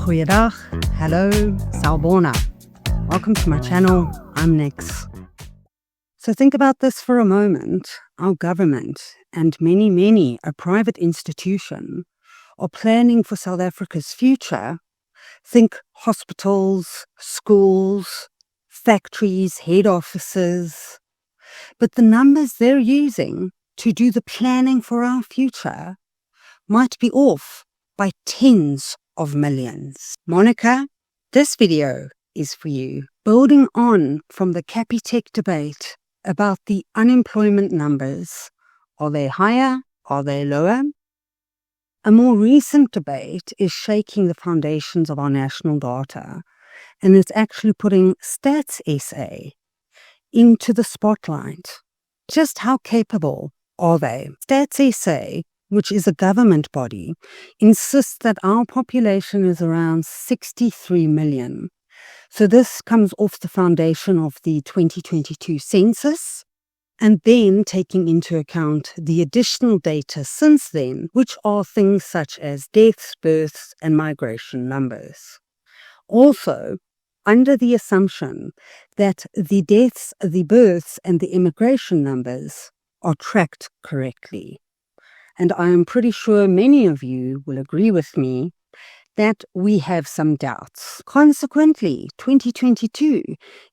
Goeiedag, hello, Sawubona. Welcome to my channel, I'm Nix. So think about this for a moment. Our government and many a private institution are planning for South Africa's future. Think hospitals, schools, factories, head offices. But the numbers they're using to do the planning for our future might be off by tens of millions. Monica, this video is for you. Building on from the Capitec debate about the unemployment numbers. Are they higher? Are they lower? A more recent debate is shaking the foundations of our national data, and it's actually putting StatsSA into the spotlight. Just how capable are they? StatsSA, which is a government body, insists that our population is around 63 million. So this comes off the foundation of the 2022 census, and then taking into account the additional data since then, which are things such as deaths, births, and migration numbers. Also, under the assumption that the deaths, the births, and the immigration numbers are tracked correctly. And I am pretty sure many of you will agree with me that we have some doubts. Consequently, 2022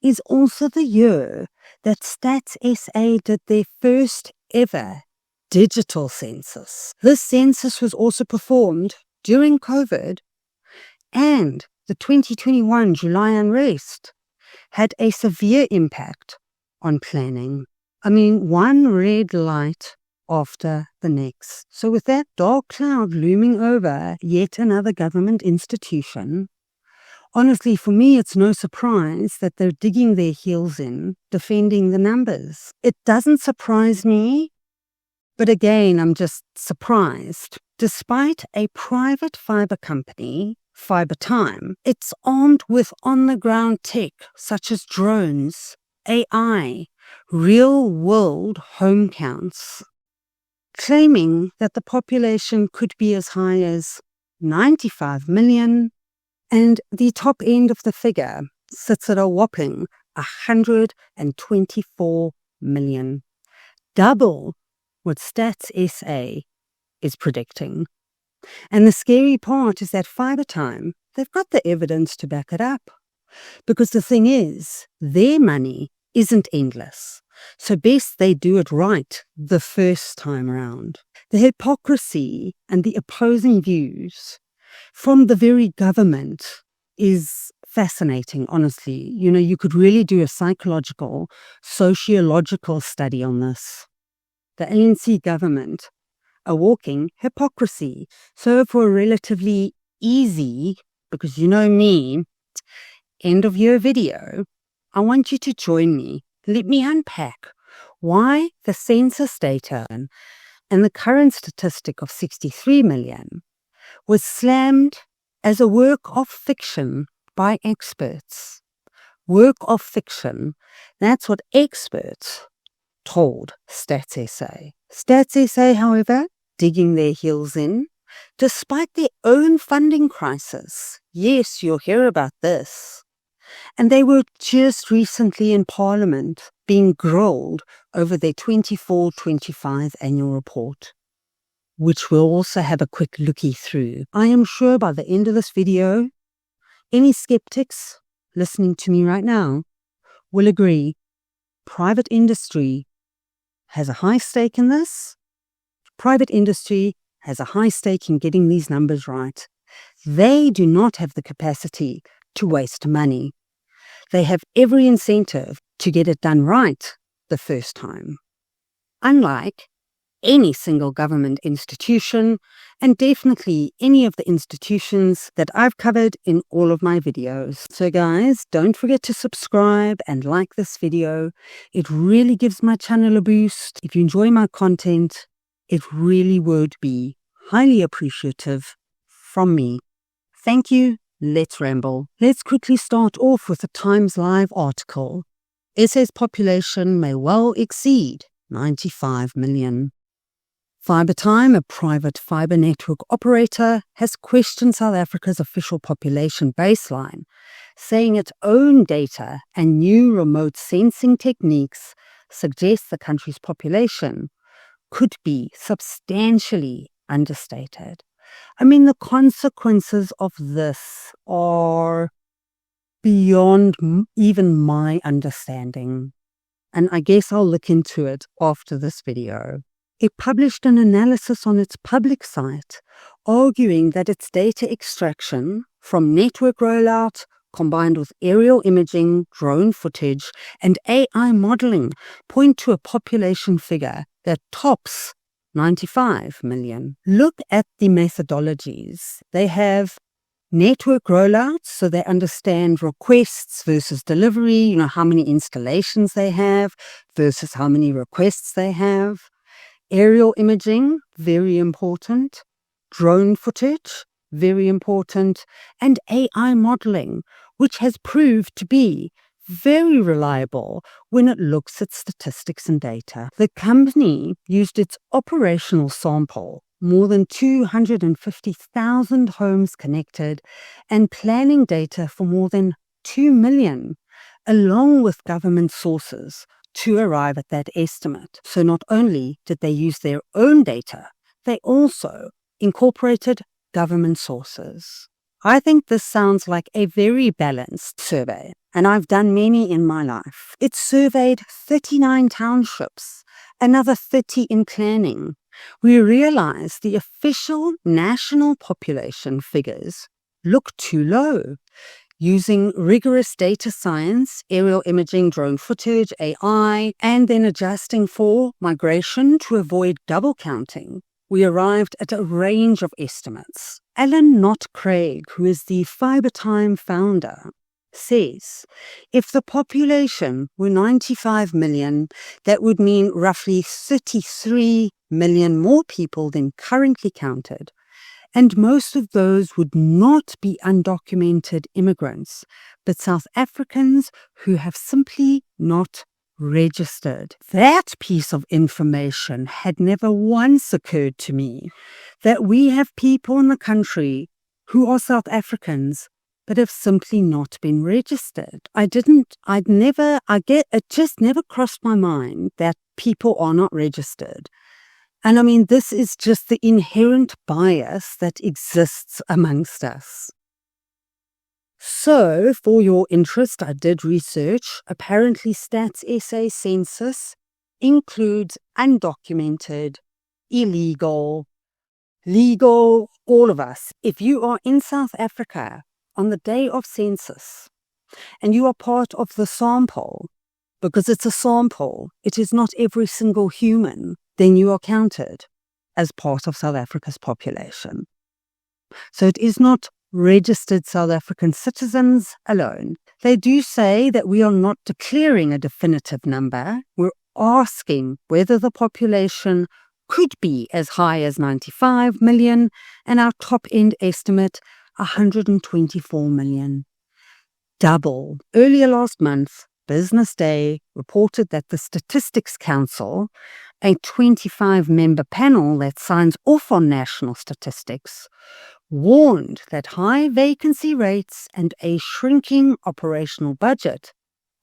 is also the year that StatsSA did their first ever digital census. This census was also performed during COVID, and the 2021 July unrest had a severe impact on planning. I mean, one red light after the next. So with that dark cloud looming over yet another government institution, honestly, for me, it's no surprise that they're digging their heels in, defending the numbers. It doesn't surprise me, but again, I'm just surprised. Despite a private fibre company, FibreTime, it's armed with on-the-ground tech such as drones, AI, real-world home counts, claiming that the population could be as high as 95 million, and the top end of the figure sits at a whopping 124 million. Double what StatsSA is predicting. And the scary part is that FibreTime, they've got the evidence to back it up. Because the thing is, their money isn't endless. So best they do it right the first time around. The hypocrisy and the opposing views from the very government is fascinating, honestly. You know, you could really do a psychological, sociological study on this. The ANC government, a walking hypocrisy. So for a relatively easy, because you know me, end of year video, I want you to join me. Let me unpack why the census data and the current statistic of 63 million was slammed as a work of fiction by experts. Work of fiction, that's what experts told StatsSA. StatsSA, however, digging their heels in, despite their own funding crisis. Yes, you'll hear about this. And they were just recently in Parliament being grilled over their 24-25 annual report, which we'll also have a quick lookie through. I am sure by the end of this video, any skeptics listening to me right now will agree private industry has a high stake in this. Private industry has a high stake in getting these numbers right. They do not have the capacity to waste money. They have every incentive to get it done right the first time. Unlike any single government institution, and definitely any of the institutions that I've covered in all of my videos. So guys, don't forget to subscribe and like this video. It really gives my channel a boost. If you enjoy my content, it really would be highly appreciative from me. Thank you. Let's ramble. Let's quickly start off with a Times Live article. SA's population may well exceed 95 million. FibreTime, a private fibre network operator, has questioned South Africa's official population baseline, saying its own data and new remote sensing techniques suggest the country's population could be substantially understated. I mean, the consequences of this are beyond even my understanding, and I guess I'll look into it after this video. It published an analysis on its public site, arguing that its data extraction from network rollout, combined with aerial imaging, drone footage, and AI modeling, point to a population figure that tops 95 million. Look at the methodologies. They have network rollouts, so they understand requests versus delivery, how many installations they have versus how many requests they have. Aerial imaging, very important. Drone footage, very important. And AI modeling, which has proved to be very reliable when it looks at statistics and data. The company used its operational sample, more than 250,000 homes connected, and planning data for more than 2 million, along with government sources, to arrive at that estimate. So not only did they use their own data, they also incorporated government sources. I think this sounds like a very balanced survey, and I've done many in my life. It surveyed 39 townships, another 30 in planning. We realized the official national population figures look too low. Using rigorous data science, aerial imaging, drone footage, AI, and then adjusting for migration to avoid double counting, we arrived at a range of estimates. Knott-Craig, who is the FibreTime founder, says if the population were 95 million, that would mean roughly 33 million more people than currently counted. And most of those would not be undocumented immigrants, but South Africans who have simply not registered. That piece of information had never once occurred to me, that we have people in the country who are South Africans but have simply not been registered. It just never crossed my mind that people are not registered. And I mean, this is just the inherent bias that exists amongst us. So, for your interest, I did research. Apparently, StatsSA Census includes undocumented, illegal, legal, all of us. If you are in South Africa on the day of census and you are part of the sample, because it's a sample, it is not every single human, then you are counted as part of South Africa's population. So it is not registered South African citizens alone. They do say that we are not declaring a definitive number. We're asking whether the population could be as high as 95 million, and our top-end estimate, 124 million. Double. Earlier last month, Business Day reported that the Statistics Council, a 25-member panel that signs off on national statistics, warned that high vacancy rates and a shrinking operational budget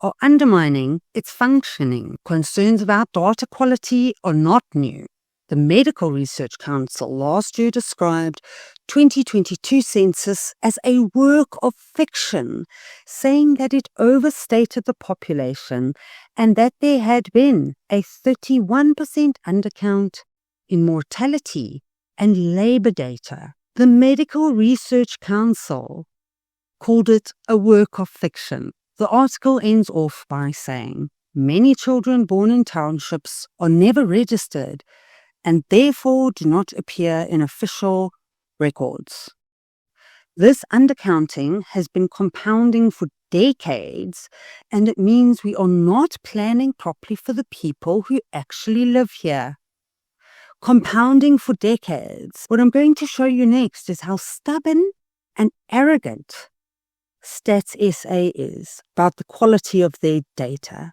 are undermining its functioning. Concerns about data quality are not new. The Medical Research Council last year described 2022 census as a work of fiction, saying that it overstated the population and that there had been a 31% undercount in mortality and labor data. The Medical Research Council called it a work of fiction. The article ends off by saying, many children born in townships are never registered and therefore do not appear in official records. This undercounting has been compounding for decades, and it means we are not planning properly for the people who actually live here. Compounding for decades. What I'm going to show you next is how stubborn and arrogant StatsSA is about the quality of their data.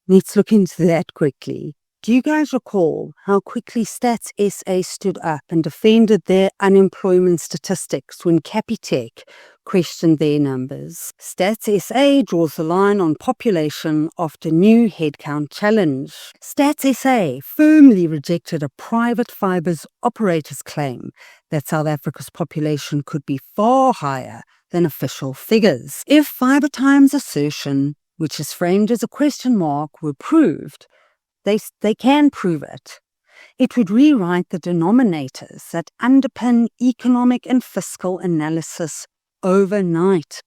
Let's look into that quickly. Do you guys recall how quickly StatsSA stood up and defended their unemployment statistics when Capitec questioned their numbers? StatsSA draws the line on population after new headcount challenge. StatsSA firmly rejected a private fibre's operator's claim that South Africa's population could be far higher than official figures. If FibreTime's assertion, which is framed as a question mark, were proved, they can prove it. It would rewrite the denominators that underpin economic and fiscal analysis overnight,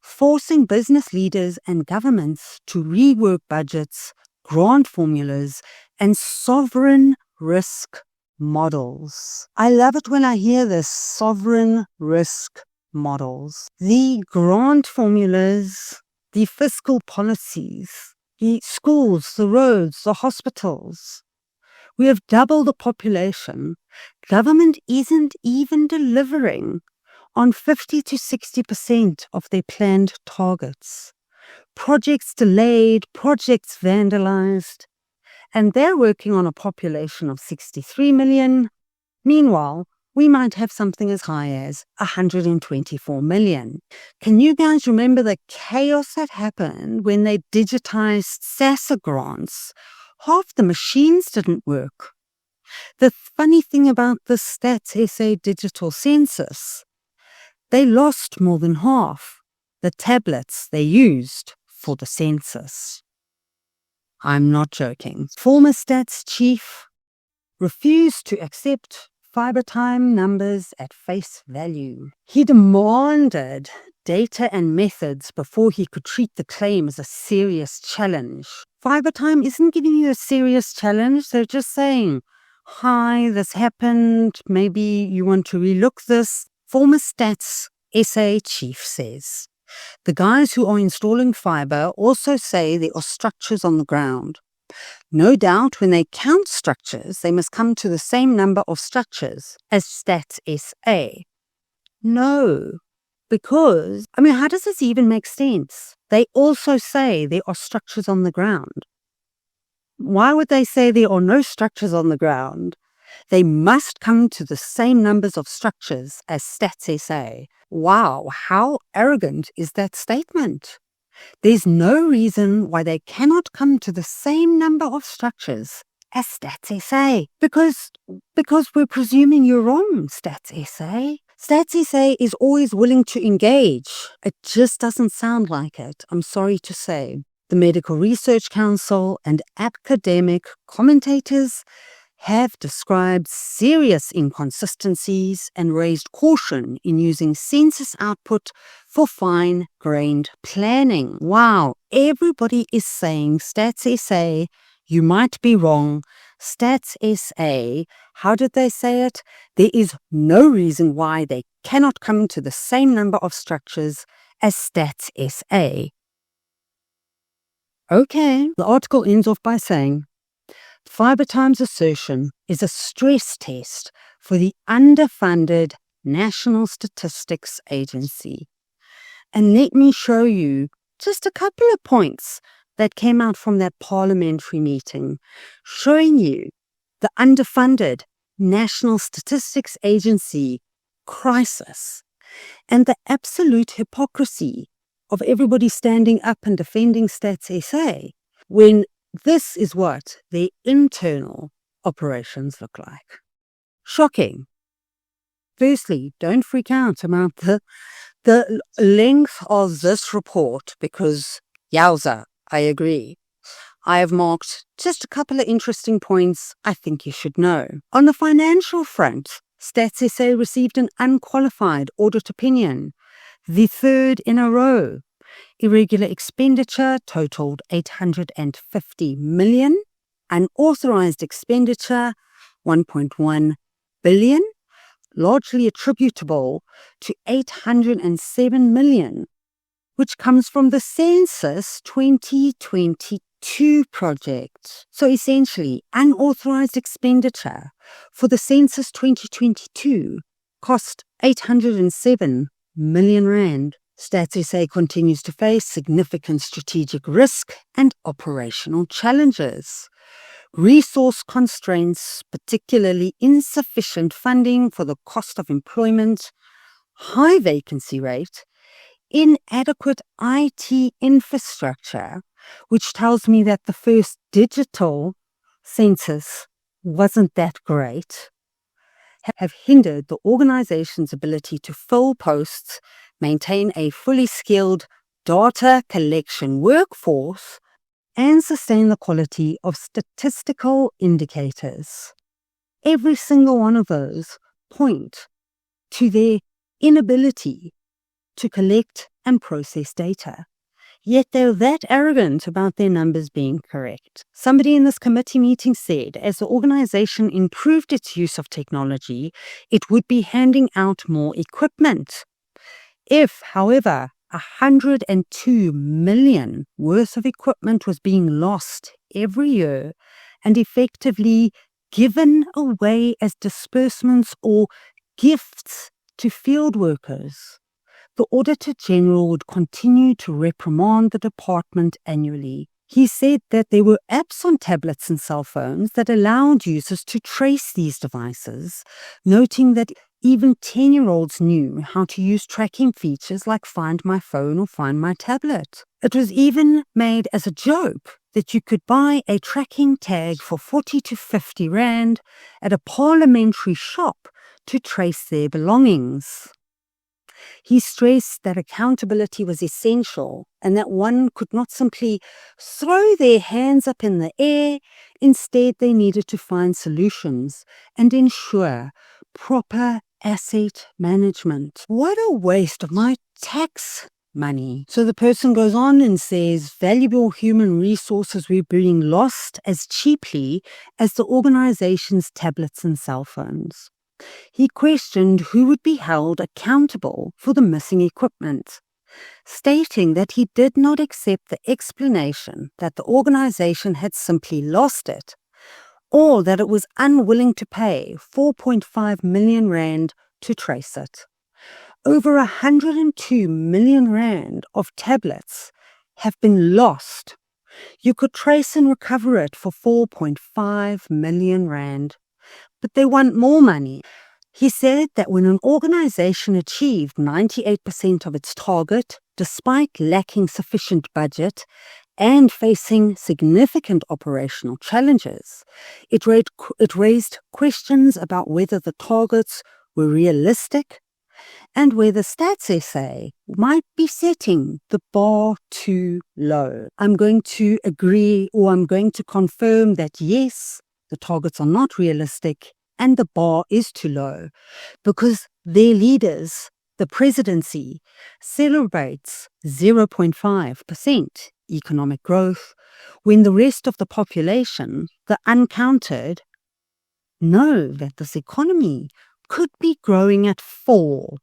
forcing business leaders and governments to rework budgets, grant formulas, and sovereign risk models. I love it when I hear this, sovereign risk models. The grant formulas, the fiscal policies, the schools, the roads, the hospitals. We have doubled the population. Government isn't even delivering on 50 to 60% of their planned targets. Projects delayed, projects vandalized, and they're working on a population of 63 million. Meanwhile, we might have something as high as 124 million. Can you guys remember the chaos that happened when they digitized SASSA grants? Half the machines didn't work. The funny thing about the StatsSA digital census, they lost more than half the tablets they used for the census. I'm not joking. Former Stats chief refused to accept FibreTime numbers at face value. He demanded data and methods before he could treat the claim as a serious challenge. FibreTime isn't giving you a serious challenge. They're just saying, hi, this happened. Maybe you want to relook this. Former StatsSA chief says, the guys who are installing fibre also say there are structures on the ground. No doubt when they count structures, they must come to the same number of structures as StatsSA. No, because, how does this even make sense? They also say there are structures on the ground. Why would they say there are no structures on the ground? They must come to the same numbers of structures as StatsSA. Wow, how arrogant is that statement? There's no reason why they cannot come to the same number of structures as StatsSA. Because we're presuming you're wrong, StatsSA. StatsSA is always willing to engage. It just doesn't sound like it, I'm sorry to say. The Medical Research Council and academic commentators have described serious inconsistencies and raised caution in using census output for fine-grained planning. Wow, everybody is saying StatsSA, you might be wrong. StatsSA, how did they say it? There is no reason why they cannot come to the same number of structures as StatsSA. Okay, the article ends off by saying, FibreTime's assertion is a stress test for the underfunded National Statistics Agency. And let me show you just a couple of points that came out from that parliamentary meeting, showing you the underfunded National Statistics Agency crisis and the absolute hypocrisy of everybody standing up and defending StatsSA when this is what their internal operations look like. Shocking. Firstly, don't freak out about the length of this report because, yowza, I agree. I have marked just a couple of interesting points I think you should know. On the financial front, StatsSA received an unqualified audit opinion, the third in a row. Irregular expenditure totaled 850 million. Unauthorized expenditure, 1.1 billion, largely attributable to 807 million, which comes from the Census 2022 project. So essentially, unauthorized expenditure for the Census 2022 cost 807 million rand. StatsSA continues to face significant strategic risk and operational challenges. resource constraints, particularly insufficient funding for the cost of employment, high vacancy rate, inadequate IT infrastructure, which tells me that the first digital census wasn't that great, have hindered the organization's ability to fill posts, maintain a fully skilled data collection workforce, and sustain the quality of statistical indicators. Every single one of those point to their inability to collect and process data. Yet they're that arrogant about their numbers being correct. Somebody in this committee meeting said, as the organization improved its use of technology, it would be handing out more equipment. If, however, 102 million worth of equipment was being lost every year and effectively given away as disbursements or gifts to field workers, the Auditor General would continue to reprimand the department annually. He said that there were apps on tablets and cell phones that allowed users to trace these devices, noting that even 10-year-olds knew how to use tracking features like Find My Phone or Find My Tablet. It was even made as a joke that you could buy a tracking tag for 40 to 50 rand at a parliamentary shop to trace their belongings. He stressed that accountability was essential and that one could not simply throw their hands up in the air. Instead, they needed to find solutions and ensure proper asset management. What a waste of my tax money. So the person goes on and says, valuable human resources were being lost as cheaply as the organization's tablets and cell phones. He questioned who would be held accountable for the missing equipment, stating that he did not accept the explanation that the organization had simply lost it, or that it was unwilling to pay 4.5 million rand to trace it. Over 102 million rand of tablets have been lost. You could trace and recover it for 4.5 million rand. But they want more money. He said that when an organization achieved 98% of its target, despite lacking sufficient budget and facing significant operational challenges, it raised questions about whether the targets were realistic and whether StatsSA might be setting the bar too low. I'm going to agree, or I'm going to confirm that yes, the targets are not realistic and the bar is too low, because their leaders, the presidency, celebrates 0.5% economic growth when the rest of the population, the uncounted, know that this economy could be growing at 4%.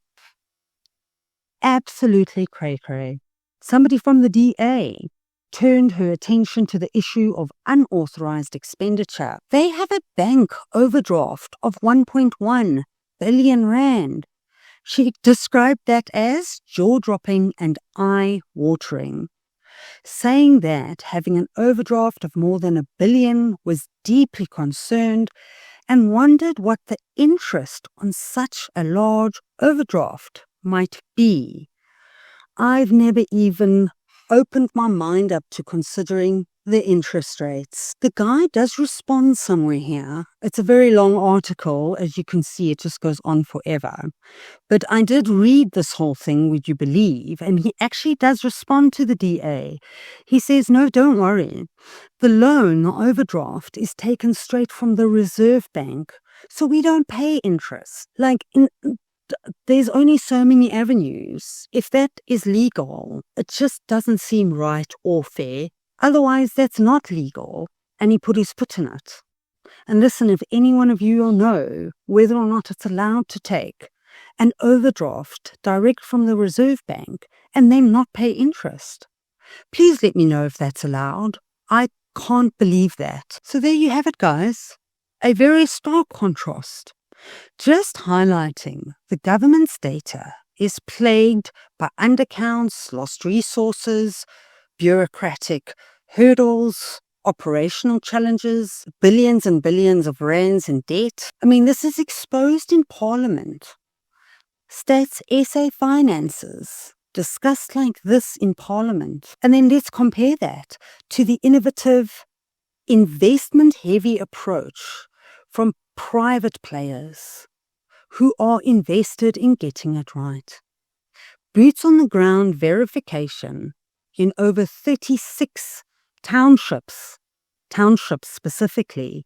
Absolutely cray-cray. Somebody from the DA turned her attention to the issue of unauthorized expenditure. They have a bank overdraft of 1.1 billion rand. She described that as jaw-dropping and eye-watering, saying that having an overdraft of more than 1 billion was deeply concerned and wondered what the interest on such a large overdraft might be. I've never even opened my mind up to considering the interest rates. The guy does respond somewhere here. It's a very long article. As you can see, it just goes on forever. But I did read this whole thing, would you believe? And he actually does respond to the DA. He says, no, don't worry. The loan, the overdraft, is taken straight from the Reserve Bank, so we don't pay interest. There's only so many avenues. If that is legal, it just doesn't seem right or fair. Otherwise, that's not legal. And he put his foot in it. And listen, if any one of you will know whether or not it's allowed to take an overdraft direct from the Reserve Bank and then not pay interest, please let me know if that's allowed. I can't believe that. So there you have it, guys. A very stark contrast. Just highlighting the government's data is plagued by undercounts, lost resources, bureaucratic hurdles, operational challenges, billions and billions of rands in debt. I mean, this is exposed in Parliament. StatsSA finances discussed like this in Parliament. And then let's compare that to the innovative, investment-heavy approach from private players who are invested in getting it right. Boots on the ground verification in over 36 townships specifically,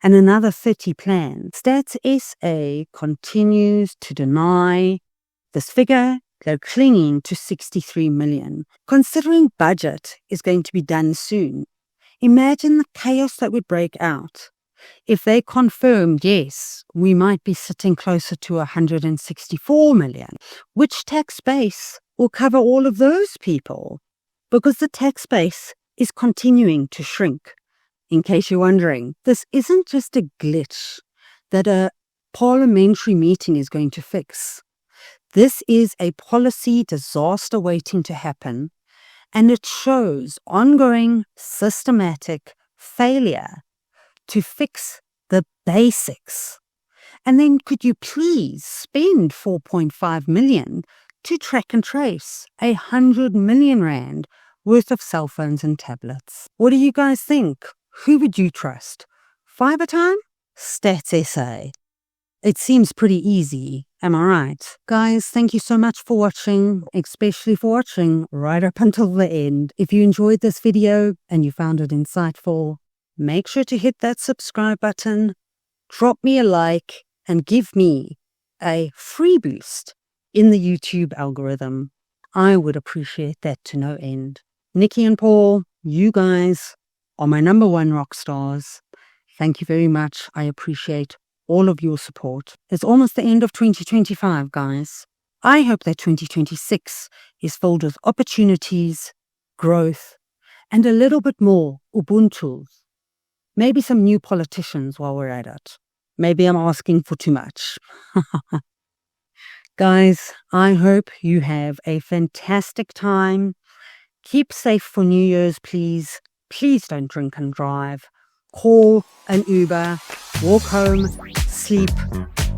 and another 30 plans. StatsSA continues to deny this figure. They're clinging to 63 million. Considering budget is going to be done soon, imagine the chaos that would break out. If they confirmed, yes, we might be sitting closer to 164 million. Which tax base will cover all of those people? Because the tax base is continuing to shrink. In case you're wondering, this isn't just a glitch that a parliamentary meeting is going to fix. This is a policy disaster waiting to happen, and it shows ongoing systematic failure to fix the basics. And then could you please spend 4.5 million to track and trace 100 million rand worth of cell phones and tablets? What do you guys think? Who would you trust? FibreTime? StatsSA? It seems pretty easy, am I right? Guys, thank you so much for watching, especially for watching right up until the end. If you enjoyed this video and you found it insightful, make sure to hit that subscribe button, drop me a like, and give me a free boost in the YouTube algorithm. I would appreciate that to no end. Nikki and Paul, you guys are my number one rock stars. Thank you very much. I appreciate all of your support. It's almost the end of 2025, guys. I hope that 2026 is filled with opportunities, growth, and a little bit more Ubuntu. Maybe some new politicians while we're at it. Maybe I'm asking for too much. Guys, I hope you have a fantastic time. Keep safe for New Year's, please. Please don't drink and drive. Call an Uber, walk home, sleep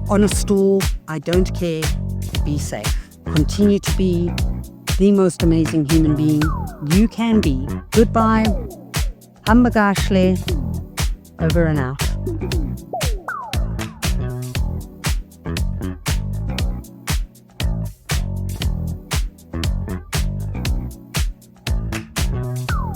on a stool. I don't care. Be safe. Continue to be the most amazing human being you can be. Goodbye. Hambagashle. Over and out.